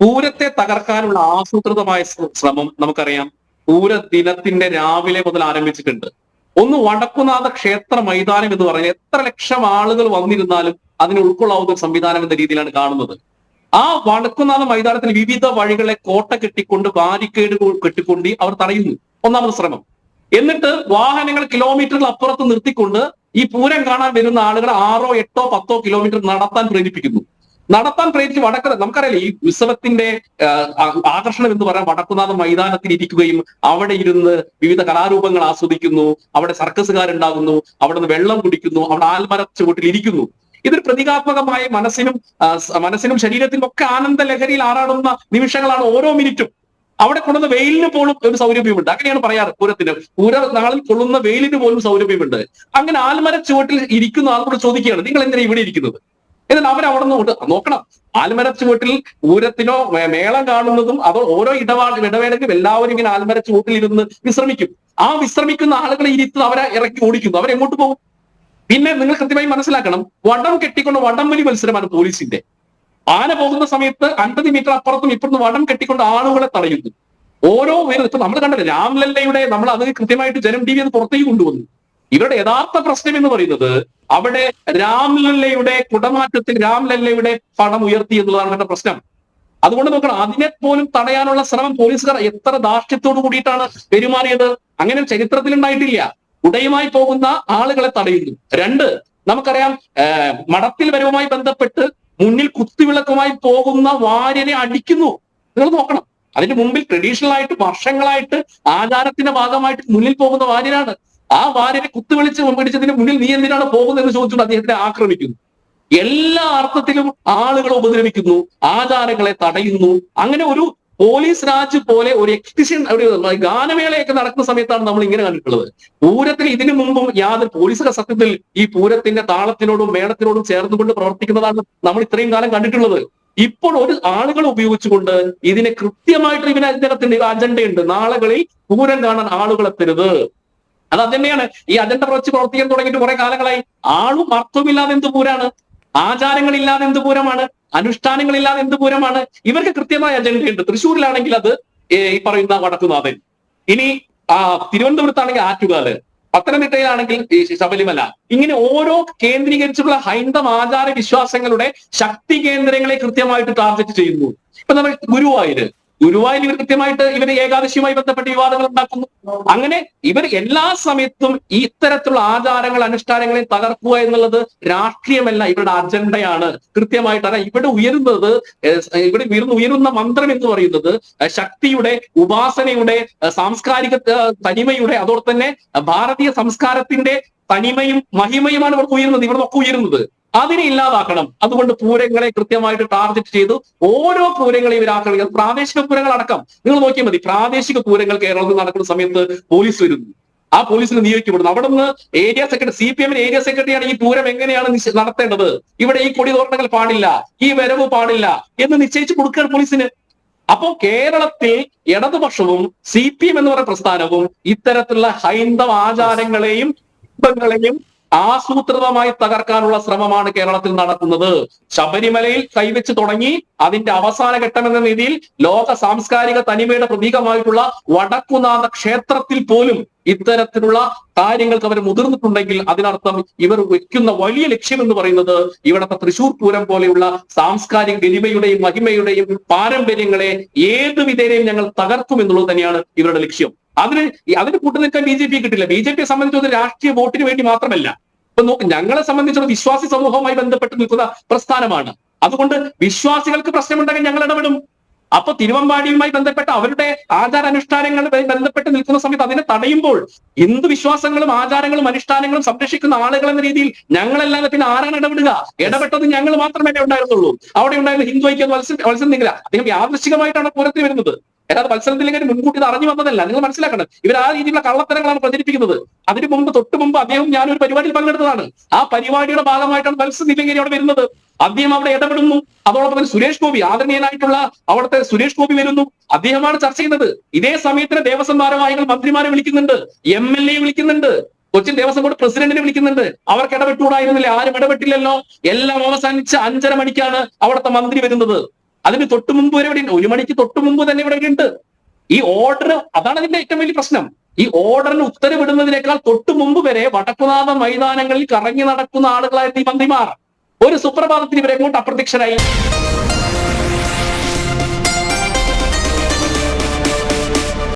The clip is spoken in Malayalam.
പൂരത്തെ തകർക്കാനുള്ള ആസൂത്രിതമായ ശ്രമം നമുക്കറിയാം പൂര ദിനത്തിന്റെ രാവിലെ മുതൽ ആരംഭിച്ചിട്ടുണ്ട്. ഒന്ന് വടക്കുനാഥ ക്ഷേത്ര മൈതാനം എന്ന് പറഞ്ഞാൽ എത്ര ലക്ഷം ആളുകൾ വന്നിരുന്നാലും അതിനെ ഉൾക്കൊള്ളാവുന്ന ഒരു സംവിധാനം എന്ന രീതിയിലാണ് കാണുന്നത്. ആ വടക്കുന്നാഥ മൈതാനത്തിൽ വിവിധ വഴികളെ കോട്ട കെട്ടിക്കൊണ്ട് ബാരിക്കേഡ് കെട്ടിക്കൊണ്ട് അവർ തടയുന്നു. ഒന്നാമത് ശ്രമം. എന്നിട്ട് വാഹനങ്ങൾ കിലോമീറ്ററുകൾ അപ്പുറത്ത് നിർത്തിക്കൊണ്ട് ഈ പൂരം കാണാൻ വരുന്ന ആളുകൾ 6, 8, 10 കിലോമീറ്റർ നടത്താൻ പ്രേരിച്ച് നമുക്കറിയാലോ ഈ ഉത്സവത്തിന്റെ ആകർഷണം എന്ന് പറയാൻ വടക്കുന്നാഥ മൈതാനത്തിൽ ഇരിക്കുകയും അവിടെ ഇരുന്ന് വിവിധ കലാരൂപങ്ങൾ ആസ്വദിക്കുന്നു, അവിടെ സർക്കസുകാരുണ്ടാകുന്നു, അവിടെ നിന്ന് വെള്ളം കുടിക്കുന്നു, അവിടെ ആൽമര ചുവട്ടിൽ ഇരിക്കുന്നു. ഇതൊരു പ്രതീകാത്മകമായ മനസ്സിനും ശരീരത്തിനും ഒക്കെ ആനന്ദ ലഹരിയിൽ ആറാടുന്ന നിമിഷങ്ങളാണ് ഓരോ മിനിറ്റും. അവിടെ കൊണ്ടുവന്ന വെയിലിന് പോലും ഒരു സൗരഭ്യമുണ്ട്. അങ്ങനെയാണ് പറയാറ് പൂരത്തിന്. നാളിൽ കൊള്ളുന്ന വെയിലിന് പോലും സൗരഭ്യമുണ്ട്. അങ്ങനെ ആൽമര ചുവട്ടിൽ ഇരിക്കുന്ന ആളോട് ചോദിക്കുകയാണ്, നിങ്ങൾ എന്തിനാ ഇവിടെ ഇരിക്കുന്നത്? എന്നാൽ അവരവിടെ നിന്ന് നോക്കണം. ആൽമര ചുവട്ടിൽ പൂരത്തിനോ മേളം കാണുന്നതും അതോ ഓരോ ഇടവേളയ്ക്കും എല്ലാവരും ഇങ്ങനെ ആൽമര ചുവട്ടിൽ ഇരുന്ന് വിശ്രമിക്കും. ആ വിശ്രമിക്കുന്ന ആളുകളെ ഇരുത്ത് അവരെ ഇറക്കി ഓടിക്കുന്നു. അവരെങ്ങോട്ട് പോകും? പിന്നെ നിങ്ങൾ കൃത്യമായി മനസ്സിലാക്കണം, വടം കെട്ടിക്കൊണ്ട് വടംവലി മത്സരമാണ് പോലീസിന്റെ. ആന പോകുന്ന സമയത്ത് 50 മീറ്റർ അപ്പുറത്തും ഇപ്പുറത്തും വടം കെട്ടിക്കൊണ്ട് ആളുകളെ തടയുന്നു. ഓരോ ഇപ്പൊ നമ്മൾ കണ്ടത് രാംലല്ലയുടെ നമ്മൾ അത് കൃത്യമായിട്ട് ജനം ടി വി അത് പുറത്തേക്ക് കൊണ്ടുവന്നു. ഇവരുടെ യഥാർത്ഥ പ്രശ്നം എന്ന് പറയുന്നത് അവിടെ രാംലല്ലയുടെ കുടമാറ്റത്തിൽ രാംലല്ലയുടെ പടം ഉയർത്തി എന്നുള്ളതാണ് അവരുടെ പ്രശ്നം. അതുകൊണ്ട് നോക്കണം, അതിനെ പോലും തടയാനുള്ള ശ്രമം പോലീസുകാർ എത്ര ധാർഷ്ട്യത്തോടു കൂടിയിട്ടാണ് പെരുമാറിയത്. അങ്ങനെ ചരിത്രത്തിൽ ഉണ്ടായിട്ടില്ല. ഉടയുമായി പോകുന്ന ആളുകളെ തടയുന്നു. 2, നമുക്കറിയാം മഠത്തിൽ വരവുമായി ബന്ധപ്പെട്ട് മുന്നിൽ കുത്തിവിളക്കുമായി പോകുന്ന വാര്യനെ അടിക്കുന്നു. നിങ്ങൾ നോക്കണം, അതിന്റെ മുമ്പിൽ ട്രഡീഷണൽ ആയിട്ട് വർഷങ്ങളായിട്ട് ആചാരത്തിന്റെ ഭാഗമായിട്ട് മുന്നിൽ പോകുന്ന വാര്യനാണ്. ആ വാര്യനെ കുത്തുവിളിച്ച് പിടിച്ചതിന് മുന്നിൽ നീ എന്തിനാണ് പോകുന്നത് എന്ന് ചോദിച്ചുകൊണ്ട് അദ്ദേഹത്തിനെ ആക്രമിക്കുന്നു. എല്ലാ അർത്ഥത്തിലും ആളുകളെ ഉപദ്രവിക്കുന്നു, ആചാരങ്ങളെ തടയുന്നു. അങ്ങനെ ഒരു പോലീസ് രാജ് പോലെ ഒരു എക്സിബിഷൻ, ഒരു ഗാനമേളയൊക്കെ നടക്കുന്ന സമയത്താണ് നമ്മൾ ഇങ്ങനെ കണ്ടിട്ടുള്ളത്. പൂരത്തിൽ ഇതിനു മുമ്പും യാതൊരു പോലീസുകാർ സത്യത്തിൽ ഈ പൂരത്തിന്റെ താളത്തിനോടും മേളത്തിനോടും ചേർന്നുകൊണ്ട് പ്രവർത്തിക്കുന്നതാണ് നമ്മൾ ഇത്രയും കാലം കണ്ടിട്ടുള്ളത്. ഇപ്പോൾ ഒരു ആളുകൾ ഉപയോഗിച്ചുകൊണ്ട് ഇതിനെ കൃത്യമായിട്ട് ഇതിനകത്തിന്റെ അജണ്ടയുണ്ട്. നാളുകളിൽ പൂരം കാണാൻ ആളുകൾ എത്തരുത്. അത് തന്നെയാണ് ഈ അജണ്ട പ്രവർത്തിക്കാൻ തുടങ്ങിയിട്ട് കുറെ കാലങ്ങളായി. ആളും അർത്ഥമില്ലാതെ എന്ത് പൂരാണ്, ആചാരങ്ങളില്ലാതെ എന്ത് പൂരമാണ്, അനുഷ്ഠാനങ്ങളില്ലാതെ എന്ത് പൂരമാണ്. ഇവർക്ക് കൃത്യമായ അജണ്ടയുണ്ട്. തൃശ്ശൂരിലാണെങ്കിൽ അത് ഈ പറയുന്ന വടക്കുനാഥൻ, ഇനി തിരുവനന്തപുരത്താണെങ്കിൽ ആറ്റുകാല്, പത്തനംതിട്ടയിലാണെങ്കിൽ ശബരിമല. ഇങ്ങനെ ഓരോ കേന്ദ്രീകരിച്ചുള്ള ഹൈന്ദവ ആചാര വിശ്വാസങ്ങളുടെ ശക്തി കേന്ദ്രങ്ങളെ കൃത്യമായിട്ട് ടാർഗറ്റ് ചെയ്യുന്നു. ഇപ്പൊ നമ്മൾ ഗുരുവായൂർ ഇവർ കൃത്യമായിട്ട് ഇവര് ഏകാദശിയുമായി ബന്ധപ്പെട്ട് വിവാദങ്ങൾ ഉണ്ടാക്കുന്നു. അങ്ങനെ ഇവർ എല്ലാ സമയത്തും ഈ ഇത്തരത്തിലുള്ള ആചാരങ്ങൾ അനുഷ്ഠാനങ്ങളെ തകർക്കുക എന്നുള്ളത് രാഷ്ട്രീയമല്ല, ഇവരുടെ അജണ്ടയാണ്. കൃത്യമായിട്ടാണ് ഇവിടെ ഉയരുന്ന മന്ത്രം എന്ന് പറയുന്നത് ശക്തിയുടെ, ഉപാസനയുടെ, സാംസ്കാരിക തനിമയുടെ, അതോടൊപ്പം തന്നെ ഭാരതീയ സംസ്കാരത്തിന്റെ തനിമയും മഹിമയുമാണ് ഇവിടെ ഉയരുന്നത്. ഇവിടെ ഒക്കെ ഉയരുന്നത് അതിനെ ഇല്ലാതാക്കണം. അതുകൊണ്ട് പൂരങ്ങളെ കൃത്യമായിട്ട് ടാർഗറ്റ് ചെയ്തു ഓരോ പൂരങ്ങളെയും ഇവർ ആക്രമിക്കുന്നത്. പ്രാദേശിക പൂരങ്ങൾ അടക്കം നിങ്ങൾ നോക്കിയാൽ മതി. പ്രാദേശിക പൂരങ്ങൾ കേരളത്തിൽ നടക്കുന്ന സമയത്ത് പോലീസ് വരുന്നു, ആ പോലീസിന് നിയോഗിക്കപ്പെടുന്നു. അവിടെ നിന്ന് ഏരിയ സെക്രട്ടറി, CPM ഏരിയ സെക്രട്ടറിയാണ് ഈ പൂരം എങ്ങനെയാണ് നടത്തേണ്ടത്, ഇവിടെ ഈ കൊടി തോരണങ്ങൾ പാടില്ല, ഈ വരവ് പാടില്ല എന്ന് നിശ്ചയിച്ച് കൊടുക്കുകയാണ് പോലീസിന്. അപ്പോ കേരളത്തിൽ ഇടതുപക്ഷവും CPM എന്ന് പറയുന്ന പ്രസ്ഥാനവും ഇത്തരത്തിലുള്ള ഹൈന്ദവ ആചാരങ്ങളെയും ആസൂത്രിതമായി തകർക്കാനുള്ള ശ്രമമാണ് കേരളത്തിൽ നടക്കുന്നത്. ശബരിമലയിൽ കൈവച്ച് തുടങ്ങി അതിന്റെ അവസാന ഘട്ടം എന്ന രീതിയിൽ ലോക സാംസ്കാരിക തനിമയുടെ പ്രതീകമായിട്ടുള്ള വടക്കുനാഥ ക്ഷേത്രത്തിൽ പോലും ഇത്തരത്തിലുള്ള കാര്യങ്ങൾക്ക് അവർ മുതിർന്നിട്ടുണ്ടെങ്കിൽ അതിനർത്ഥം ഇവർ വെക്കുന്ന വലിയ ലക്ഷ്യം എന്ന് പറയുന്നത് ഇവിടുത്തെ തൃശ്ശൂർ പൂരം പോലെയുള്ള സാംസ്കാരിക ഗരിമയുടെയും മഹിമയുടെയും പാരമ്പര്യങ്ങളെ ഏത് വിധേനയും ഞങ്ങൾ തകർക്കും എന്നുള്ളത് തന്നെയാണ് ഇവരുടെ ലക്ഷ്യം. അതിന് കൂട്ടുനിൽക്കാൻ BJP കിട്ടില്ല. BJPയെ സംബന്ധിച്ചത് രാഷ്ട്രീയ വോട്ടിന് വേണ്ടി മാത്രമല്ല. ഇപ്പൊ നോക്ക്, ഞങ്ങളെ സംബന്ധിച്ചുള്ള വിശ്വാസി സമൂഹവുമായി ബന്ധപ്പെട്ട് നിൽക്കുന്ന പ്രസ്ഥാനമാണ്. അതുകൊണ്ട് വിശ്വാസികൾക്ക് പ്രശ്നമുണ്ടെങ്കിൽ ഞങ്ങൾ ഇടപെടും. അപ്പൊ തിരുവമ്പാടിയുമായി ബന്ധപ്പെട്ട അവരുടെ ആചാരാനുഷ്ഠാനങ്ങളുമായി ബന്ധപ്പെട്ട് നിൽക്കുന്ന സമയത്ത് അതിനെ തടയുമ്പോൾ ഹിന്ദു വിശ്വാസങ്ങളും ആചാരങ്ങളും അനുഷ്ഠാനങ്ങളും സംരക്ഷിക്കുന്ന ആളുകൾ എന്ന രീതിയിൽ ഞങ്ങളല്ലാതെ പിന്നെ ആരാണ് ഇടപെടുക? ഇടപെട്ടത് ഞങ്ങൾ മാത്രമേ ഉണ്ടായിരുന്നുള്ളൂ. അവിടെ ഉണ്ടായിരുന്ന ഹിന്ദു ഐക്യ വത്സൻ നിങ്ങള അദ്ദേഹം യാദൃശ്ചികമായിട്ടാണ് പൂരത്തിൽ വരുന്നത്. ഏതാണ്ട് മത്സരത്തിലേക്ക് മുൻകൂട്ടി ഇത് അറിഞ്ഞു വന്നതല്ല. നിങ്ങൾ മനസ്സിലാക്കണം, ഇവർ ആ രീതിയിലുള്ള കള്ളത്തരങ്ങളാണ് പ്രചരിപ്പിക്കുന്നത്. അതിന് മുമ്പ് തൊട്ട് മുമ്പ് അദ്ദേഹം ഞാനൊരു പരിപാടിയിൽ പങ്കെടുത്തതാണ്. ആ പരിപാടിയുടെ ഭാഗമായിട്ടാണ് മത്സരം നിലങ്കേരി അവിടെ വരുന്നത്. അദ്ദേഹം അവിടെ ഇടപെടുന്നു. അതോടൊപ്പം തന്നെ സുരേഷ് ഗോപി, ആദരണീയനായിട്ടുള്ള അവിടുത്തെ സുരേഷ് ഗോപി വരുന്നു. അദ്ദേഹമാണ് ചർച്ച ചെയ്യുന്നത്. ഇതേ സമയത്തിന് ദേവസ്വം ഭാരവാഹികൾ മന്ത്രിമാരെ വിളിക്കുന്നുണ്ട്, MLA വിളിക്കുന്നുണ്ട്, കൊച്ചിൻ ദേവസ്വം ബോർഡ് പ്രസിഡന്റിനെ വിളിക്കുന്നുണ്ട്. അവർക്ക് ഇടപെട്ടുകൂടായിരുന്നില്ല, ആരും ഇടപെട്ടില്ലല്ലോ. എല്ലാം അവസാനിച്ച് 5:30 മണിക്കാണ് അവിടുത്തെ മന്ത്രി വരുന്നത്. അതിന് തൊട്ട് മുമ്പ് വരെ ഇവിടെ ഉണ്ട്. 1 മണിക്ക് തൊട്ട് മുമ്പ് തന്നെ ഇവിടെ ഉണ്ട്. ഈ ഓർഡർ, അതാണ് അതിന്റെ ഏറ്റവും വലിയ പ്രശ്നം. ഈ ഓർഡറിന് ഉത്തരവിടുന്നതിനേക്കാൾ തൊട്ട് മുമ്പ് വരെ വടക്കുനാഥ മൈതാനങ്ങളിൽ കറങ്ങി നടക്കുന്ന ആളുകളായിരുന്നു ഈ മന്ത്രിമാർ. ഒരു സുപ്രഭാതത്തിൽ ഇവരെ കൊണ്ട് അപ്രത്യക്ഷരായി.